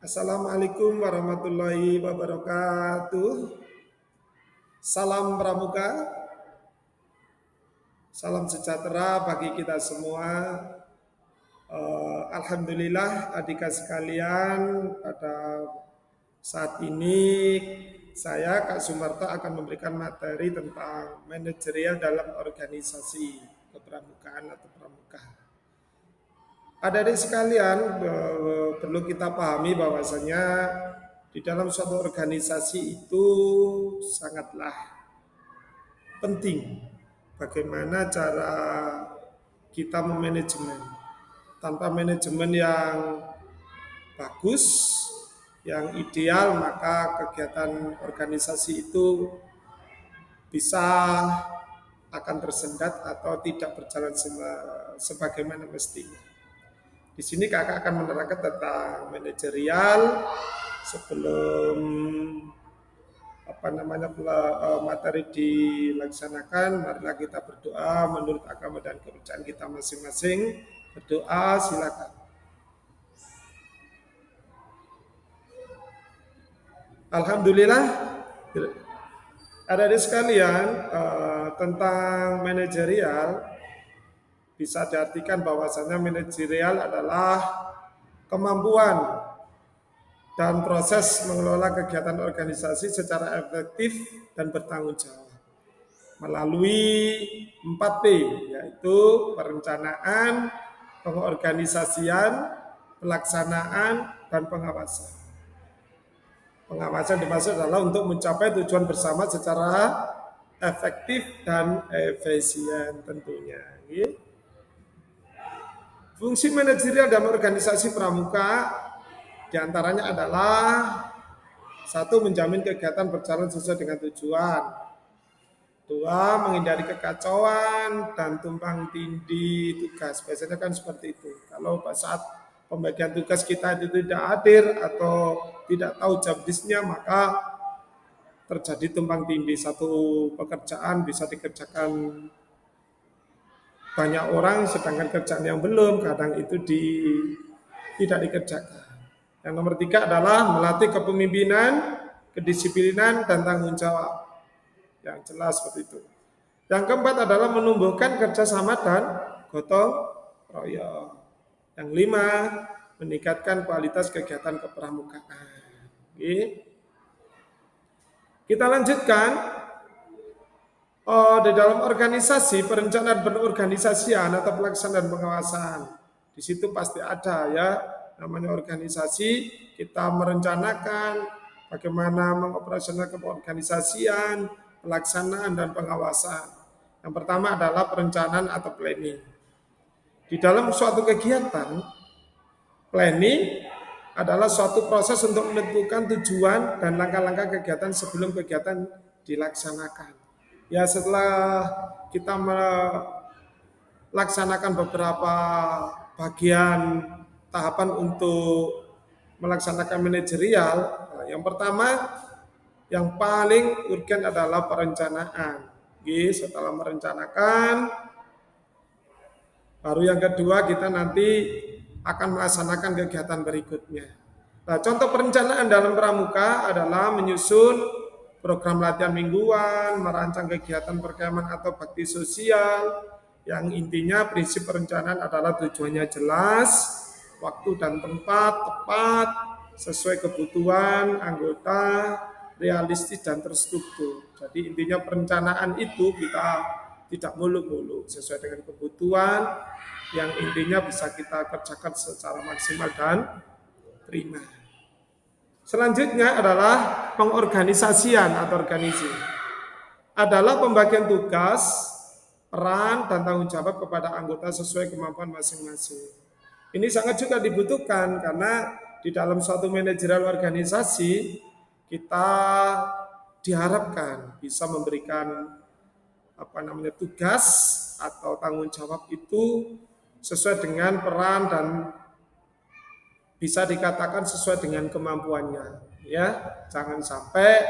Assalamualaikum warahmatullahi wabarakatuh. Salam pramuka, salam sejahtera bagi kita semua. Alhamdulillah adik sekalian, pada saat ini saya Kak Sumarto akan memberikan materi tentang manajerial dalam organisasi kepramukaan atau pramuka. Adik-adik sekalian, perlu kita pahami bahwasanya di dalam suatu organisasi itu sangatlah penting bagaimana cara kita memanajemen. Tanpa manajemen yang bagus, yang ideal, maka kegiatan organisasi itu bisa akan tersendat atau tidak berjalan sebagaimana mestinya. Di sini kakak akan menerangkan tentang manajerial. Sebelum materi dilaksanakan, marilah kita berdoa menurut agama dan kepercayaan kita masing-masing. Berdoa, silakan. Alhamdulillah, adik-adik sekalian, tentang manajerial bisa diartikan bahwasanya manajerial adalah kemampuan dan proses mengelola kegiatan organisasi secara efektif dan bertanggung jawab melalui 4P, yaitu perencanaan, pengorganisasian, pelaksanaan, dan pengawasan. Pengawasan dimaksud adalah untuk mencapai tujuan bersama secara efektif dan efisien tentunya. Fungsi manajerial dalam organisasi pramuka diantaranya adalah satu, menjamin kegiatan berjalan sesuai dengan tujuan. Dua, menghindari kekacauan dan tumpang tindih tugas. Biasanya kan seperti itu. Kalau saat pembagian tugas kita itu tidak hadir atau tidak tahu jobdesknya, maka terjadi tumpang tindih. Satu pekerjaan bisa dikerjakan banyak orang, sedangkan kerjaan yang belum kadang itu tidak dikerjakan. Yang nomor 3 adalah melatih kepemimpinan, kedisiplinan, dan tanggung jawab. Yang jelas seperti itu. Yang keempat adalah menumbuhkan kerjasama dan gotong royong. Yang 5, meningkatkan kualitas kegiatan kepramukaan. Kita lanjutkan. Di dalam organisasi, perencanaan berorganisasian atau pelaksanaan pengawasan. Di situ pasti ada ya, namanya organisasi, kita merencanakan bagaimana mengoperasionalkan organisasian, pelaksanaan, dan pengawasan. Yang pertama adalah perencanaan atau planning. Di dalam suatu kegiatan, planning adalah suatu proses untuk menentukan tujuan dan langkah-langkah kegiatan sebelum kegiatan dilaksanakan. Ya, setelah kita melaksanakan beberapa bagian tahapan untuk melaksanakan manajerial, yang pertama, yang paling urgen adalah perencanaan. Setelah merencanakan, baru yang kedua kita nanti akan melaksanakan kegiatan berikutnya. Nah, contoh perencanaan dalam pramuka adalah menyusun program latihan mingguan, merancang kegiatan perkemahan atau bakti sosial, yang intinya prinsip perencanaan adalah tujuannya jelas, waktu dan tempat tepat, sesuai kebutuhan anggota, realistis dan terstruktur. Jadi intinya perencanaan itu kita tidak muluk-muluk, sesuai dengan kebutuhan, yang intinya bisa kita kerjakan secara maksimal dan prima. Selanjutnya adalah pengorganisasian atau organisasi. Adalah pembagian tugas, peran, dan tanggung jawab kepada anggota sesuai kemampuan masing-masing. Ini sangat juga dibutuhkan karena di dalam suatu manajerial organisasi kita diharapkan bisa memberikan tugas atau tanggung jawab itu sesuai dengan peran dan bisa dikatakan sesuai dengan kemampuannya, ya. Jangan sampai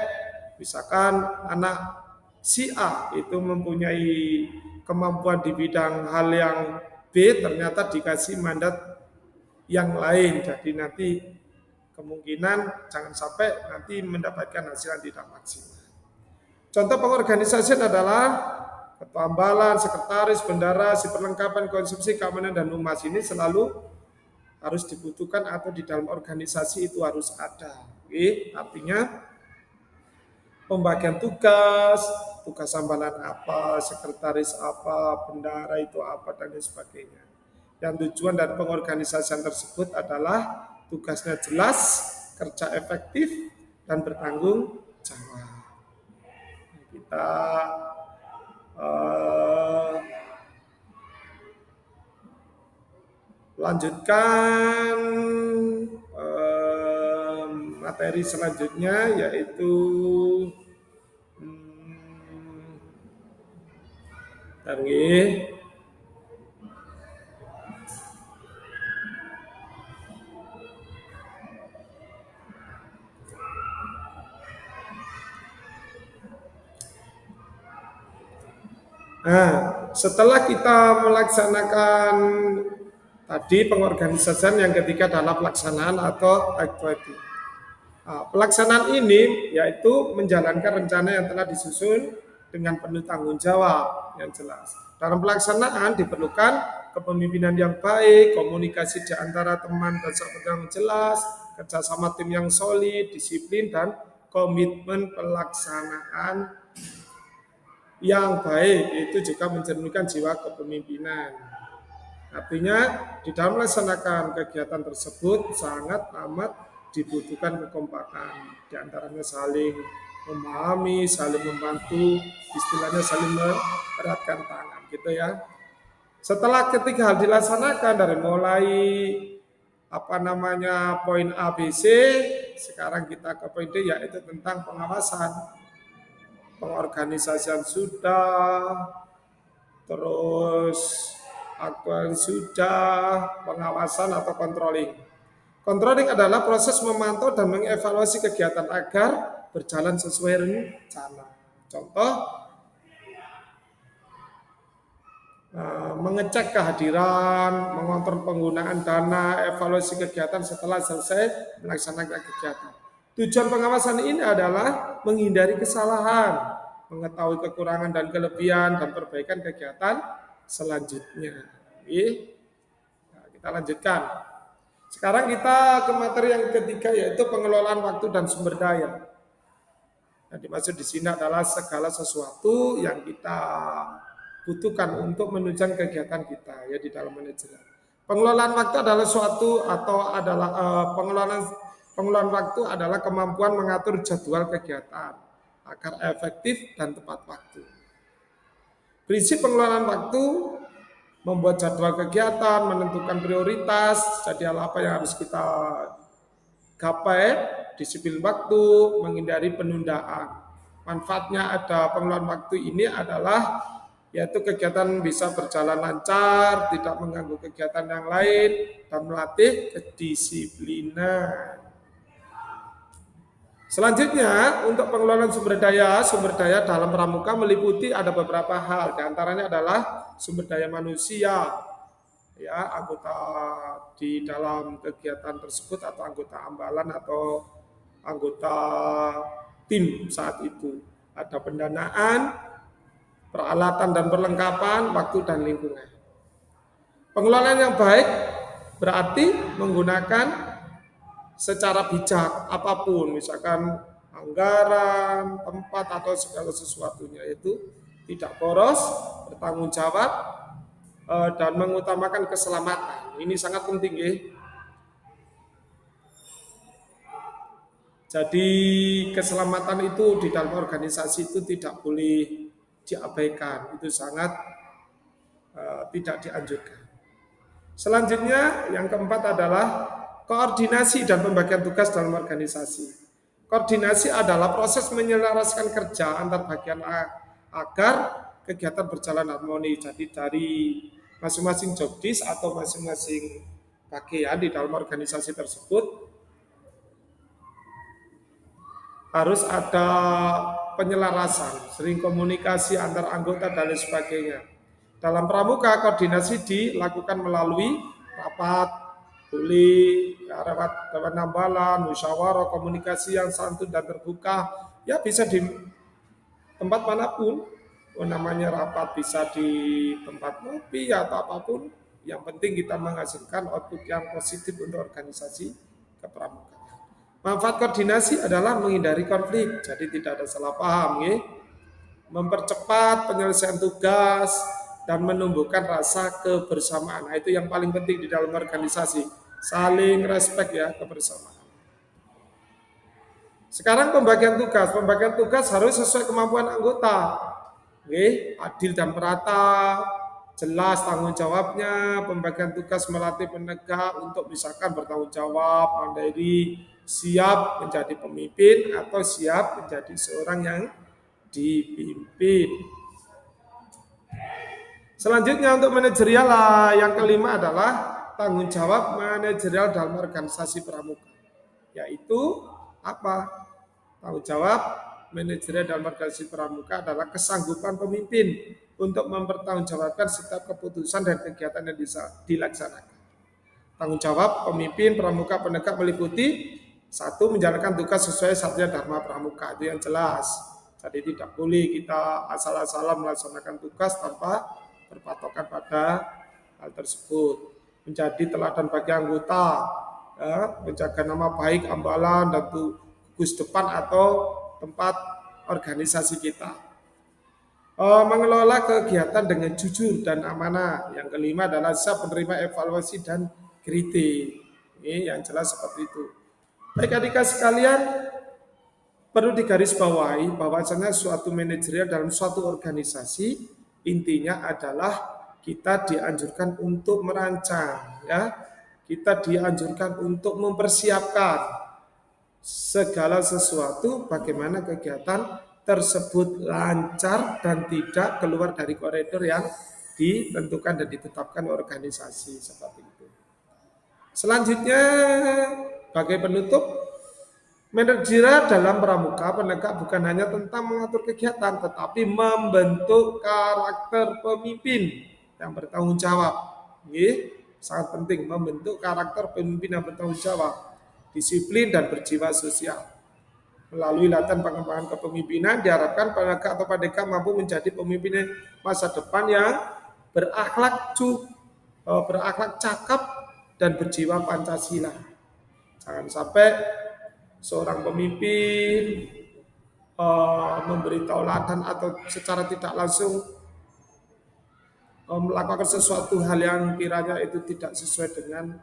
misalkan anak si A itu mempunyai kemampuan di bidang hal yang B, ternyata dikasih mandat yang lain. Jadi nanti kemungkinan jangan sampai nanti mendapatkan hasil yang tidak maksimal. Contoh pengorganisasian adalah ketua ambalan, sekretaris, bendara, si perlengkapan, konsumsi, keamanan, dan humas ini selalu harus dibutuhkan atau di dalam organisasi itu harus ada. Oke, artinya pembagian tugas, tugas ambalan apa, sekretaris apa, bendara itu apa, dan lain sebagainya. Yang tujuan dari pengorganisasian tersebut adalah tugasnya jelas, kerja efektif, dan bertanggung jawab. Kita lanjutkan materi selanjutnya, yaitu setelah kita melaksanakan tadi pengorganisasian, yang ketiga adalah pelaksanaan atau activity. Pelaksanaan ini yaitu menjalankan rencana yang telah disusun dengan penuh tanggung jawab yang jelas. Dalam pelaksanaan diperlukan kepemimpinan yang baik, komunikasi di antara teman dan sahabat yang jelas, kerjasama tim yang solid, disiplin, dan komitmen pelaksanaan yang baik. Itu juga mencerminkan jiwa kepemimpinan. Artinya di dalam melaksanakan kegiatan tersebut sangat amat dibutuhkan kekompakan, di antaranya saling memahami, saling membantu, istilahnya saling mereratkan tangan, gitu ya. Setelah ketiga hal dilaksanakan dari mulai poin A, B, C, sekarang kita ke poin D, yaitu tentang pengawasan. Pengorganisasian sudah, terus aktual sudah, pengawasan atau controlling. Controlling adalah proses memantau dan mengevaluasi kegiatan agar berjalan sesuai rencana. Contoh, mengecek kehadiran, mengontrol penggunaan dana, evaluasi kegiatan setelah selesai melaksanakan kegiatan. Tujuan pengawasan ini adalah menghindari kesalahan, mengetahui kekurangan dan kelebihan, dan perbaikan kegiatan selanjutnya. Nah, kita lanjutkan. Sekarang kita ke materi yang ketiga, yaitu pengelolaan waktu dan sumber daya. Nah, dimaksud di sini adalah segala sesuatu yang kita butuhkan untuk menunjang kegiatan kita ya di dalam manajemen. Pengelolaan waktu adalah pengelolaan waktu adalah kemampuan mengatur jadwal kegiatan agar efektif dan tepat waktu. Prinsip pengelolaan waktu membuat jadwal kegiatan, menentukan prioritas, jadi apa yang harus kita gapai, disiplin waktu, menghindari penundaan. Manfaatnya ada pengelolaan waktu ini adalah yaitu kegiatan bisa berjalan lancar, tidak mengganggu kegiatan yang lain, dan melatih kedisiplinan. Selanjutnya, untuk pengelolaan sumber daya dalam pramuka meliputi ada beberapa hal. Di antaranya adalah sumber daya manusia, ya, anggota di dalam kegiatan tersebut atau anggota ambalan atau anggota tim saat itu. Ada pendanaan, peralatan dan perlengkapan, waktu dan lingkungan. Pengelolaan yang baik berarti menggunakan secara bijak apapun, misalkan anggaran, tempat, atau segala sesuatunya itu tidak boros, bertanggung jawab, dan mengutamakan keselamatan. Ini sangat penting ya. Jadi keselamatan itu di dalam organisasi itu tidak boleh diabaikan, itu sangat tidak dianjurkan. Selanjutnya yang keempat adalah koordinasi dan pembagian tugas dalam organisasi. Koordinasi adalah proses menyelaraskan kerja antar bagian agar kegiatan berjalan harmoni. Jadi dari masing-masing job desk atau masing-masing bagian di dalam organisasi tersebut harus ada penyelarasan, sering komunikasi antar anggota dan lain sebagainya. Dalam pramuka, koordinasi dilakukan melalui rapat boleh lewat nambalan, musyawarah, komunikasi yang santun dan terbuka, ya bisa di tempat manapun. Namanya rapat bisa di tempat ngopi atau apapun. Yang penting kita menghasilkan output yang positif untuk organisasi kepramukaan. Manfaat koordinasi adalah menghindari konflik, jadi tidak ada salah paham, ya. Mempercepat penyelesaian tugas dan menumbuhkan rasa kebersamaan. Nah, itu yang paling penting di dalam organisasi, saling respect ya, kebersamaan. Sekarang pembagian tugas harus sesuai kemampuan anggota. Oke, adil dan merata, jelas tanggung jawabnya. Pembagian tugas melatih penegak untuk misalkan bertanggung jawab, mandiri, siap menjadi pemimpin atau siap menjadi seorang yang dipimpin. Selanjutnya untuk manajerial yang kelima adalah tanggung jawab manajerial dalam organisasi pramuka, yaitu apa? Tanggung jawab manajerial dalam organisasi pramuka adalah kesanggupan pemimpin untuk mempertanggungjawabkan setiap keputusan dan kegiatan yang dilaksanakan. Tanggung jawab pemimpin pramuka penegak meliputi satu, menjalankan tugas sesuai satya dharma pramuka, itu yang jelas. Jadi tidak boleh kita asal-asalan melaksanakan tugas tanpa berpatokan pada hal tersebut. Menjadi teladan bagi anggota, ya, menjaga nama baik ambalan dan tugas depan atau tempat organisasi kita. Mengelola kegiatan dengan jujur dan amanah. Yang kelima adalah siap menerima evaluasi dan kritik. Ini yang jelas seperti itu. Baik adik-adik sekalian, perlu digarisbawahi bahwasanya suatu manajerial dalam suatu organisasi intinya adalah kita dianjurkan untuk merancang, ya. Kita dianjurkan untuk mempersiapkan segala sesuatu bagaimana kegiatan tersebut lancar dan tidak keluar dari koridor yang ditentukan dan ditetapkan organisasi seperti itu. Selanjutnya, sebagai penutup, manajerial dalam pramuka penegak bukan hanya tentang mengatur kegiatan, tetapi membentuk karakter pemimpin yang bertanggung jawab. Ini sangat penting, membentuk karakter pemimpin yang bertanggung jawab, disiplin dan berjiwa sosial. Melalui latihan pengembangan kepemimpinan, diharapkan penegak atau pendekar mampu menjadi pemimpin masa depan yang berakhlak cakap dan berjiwa Pancasila. Jangan sampai seorang pemimpin memberi tauladan atau secara tidak langsung melakukan sesuatu hal yang kiranya itu tidak sesuai dengan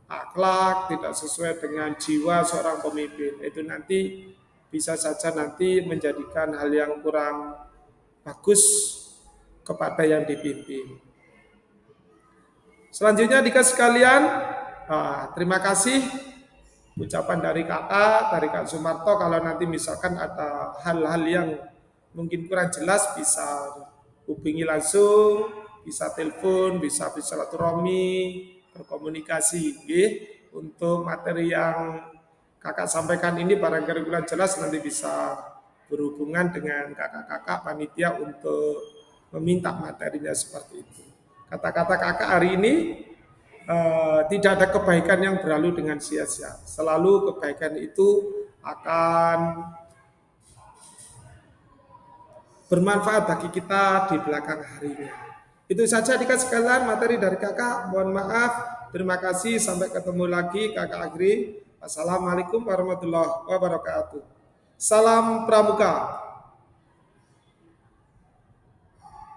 akhlak, tidak sesuai dengan jiwa seorang pemimpin. Itu nanti bisa saja nanti menjadikan hal yang kurang bagus kepada yang dipimpin. Selanjutnya adik sekalian, terima kasih ucapan dari kakak, dari Kak Sumarto. Kalau nanti misalkan ada hal-hal yang mungkin kurang jelas bisa hubungi langsung, bisa telepon, bisa silaturahmi, berkomunikasi. Untuk materi yang kakak sampaikan ini barangkali kurang jelas, nanti bisa berhubungan dengan kakak-kakak panitia untuk meminta materinya seperti itu. Kata-kata kakak hari ini, tidak ada kebaikan yang berlalu dengan sia-sia. Selalu kebaikan itu akan bermanfaat bagi kita di belakang harinya. Itu saja adik sekalian materi dari kakak. Mohon maaf. Terima kasih. Sampai ketemu lagi kakak Agri. Assalamualaikum warahmatullahi wabarakatuh. Salam Pramuka.